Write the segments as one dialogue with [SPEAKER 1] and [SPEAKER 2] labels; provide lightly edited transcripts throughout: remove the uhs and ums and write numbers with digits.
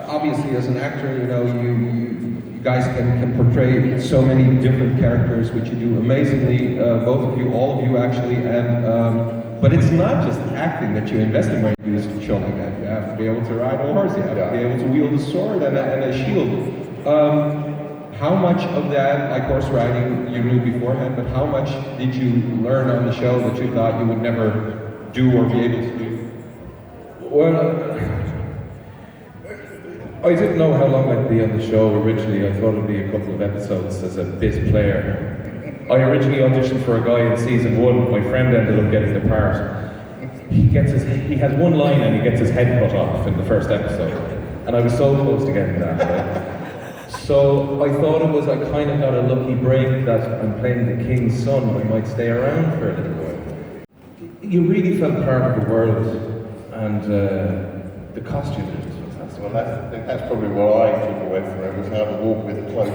[SPEAKER 1] obviously as an actor, you guys can portray so many different characters, which you do amazingly, both of you, all of you actually, and but it's not just acting that you invest in when you do this show like that. You have to be able to ride a horse, you have to be able to wield a sword and a shield. How much of that, like horse riding, you knew beforehand, but how much did you learn on the show that you thought you would never do or be able to do?
[SPEAKER 2] Well, I didn't know how long I'd be on the show originally. I thought it'd be a couple of episodes as a bit player. I originally auditioned for a guy in season 1. My friend ended up getting the part. He has one line and he gets his head cut off in the first episode. And I was so close to getting that, right? So I thought I kind of got a lucky break that I'm playing the king's son. I might stay around for a little while. You really felt part of the world, and the costume was fantastic.
[SPEAKER 3] Well, that's probably what I took away from it, was how to walk with a cloak.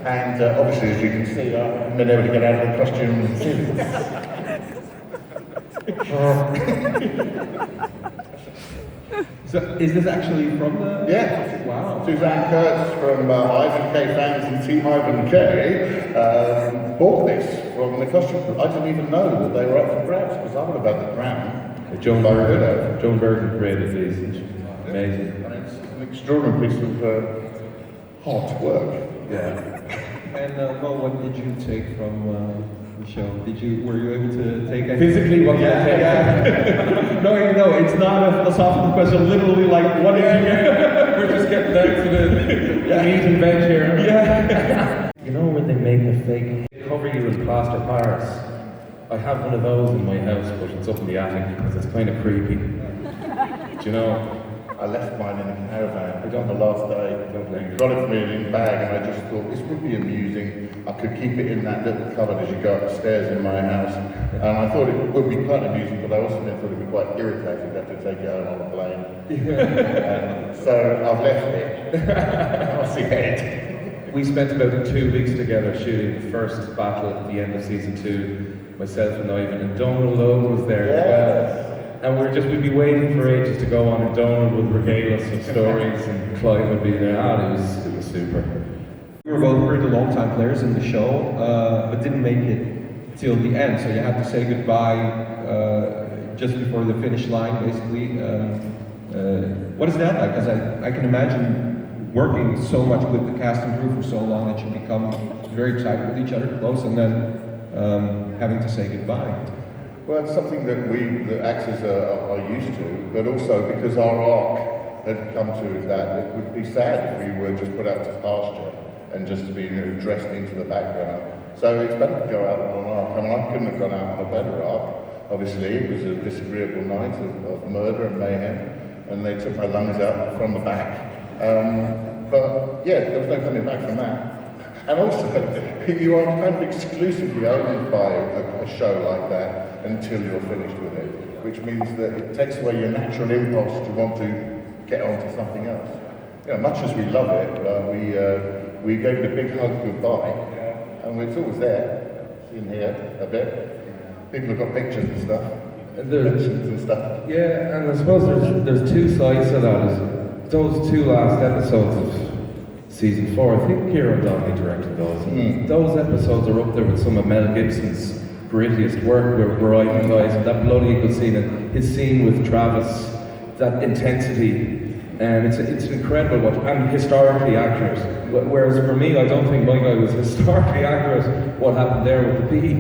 [SPEAKER 3] And obviously, as you can see, I've been able to get out of the costume since.
[SPEAKER 1] So, is this actually from the...
[SPEAKER 3] Yeah.
[SPEAKER 1] Wow.
[SPEAKER 3] Suzanne Kurtz from Ivan Kaye fans and Team Ivan Kaye bought this from the costume group. I didn't even know that they were up for grabs, because I would have had the crown.
[SPEAKER 2] Joan Bergen created these. Amazing.
[SPEAKER 3] And it's an extraordinary piece of hard work.
[SPEAKER 2] Yeah.
[SPEAKER 1] And Moe, what did you take from the show? Were you able to take anything?
[SPEAKER 2] Physically, what did I take?
[SPEAKER 1] Yeah. No, it's not a philosophical question. Literally, like, what did you get?
[SPEAKER 2] We're just getting down to the meat and veg here.
[SPEAKER 1] Yeah.
[SPEAKER 2] You know when they make a fake cover you in plaster Paris? I have one of those in my house, but it's up in the attic because it's kind of creepy. Do you know?
[SPEAKER 3] I left mine in a caravan on the last day. You got it for me in a bag, and I just thought this would be amusing. I could keep it in that little cupboard as you go upstairs in my house. And I thought it would be quite amusing, but I also thought it would be quite irritating to have to take it home on a plane. So I've left it. I'll see it.
[SPEAKER 2] We spent about 2 weeks together shooting the first battle at the end of season 2. Myself and Ivan, and Donald Logue was there as well. And we'd be waiting for ages to go on, and Donald would regale us with stories, and Clive would be there. It was super.
[SPEAKER 1] We were both pretty long-time players in the show, but didn't make it till the end, so you had to say goodbye just before the finish line, basically. What is that like? Because I can imagine working so much with the cast and crew for so long that you become very excited with each other, close, and then having to say goodbye.
[SPEAKER 3] Well, it's something that the actors are used to, but also because our arc had come to that, it would be sad if we were just put out to pasture and just to be dressed into the background. So it's better to go out on an arc. I mean, I couldn't have gone out on a better arc. Obviously, it was a disagreeable night of murder and mayhem, and they took my lungs out from the back. But yeah, there was no coming back from that. And also, you are kind of exclusively owned by a show like that until you're finished with it, which means that it takes away your natural impulse to want to get on to something else. Much as we love it, we gave it a big hug goodbye, and it's always there. It's in here a bit. People have got pictures and stuff. And stuff.
[SPEAKER 2] Yeah, and I suppose there's two sides to that. Those 2 last episodes of season 4, I think Kieran Donnelly directed those. Those episodes are up there with some of Mel Gibson's grittiest work, where Ivan dies, and that Blood Eagle scene, and his scene with Travis, that intensity, and it's incredible and historically accurate. Whereas for me, I don't think my guy was historically accurate, what happened there with the bee.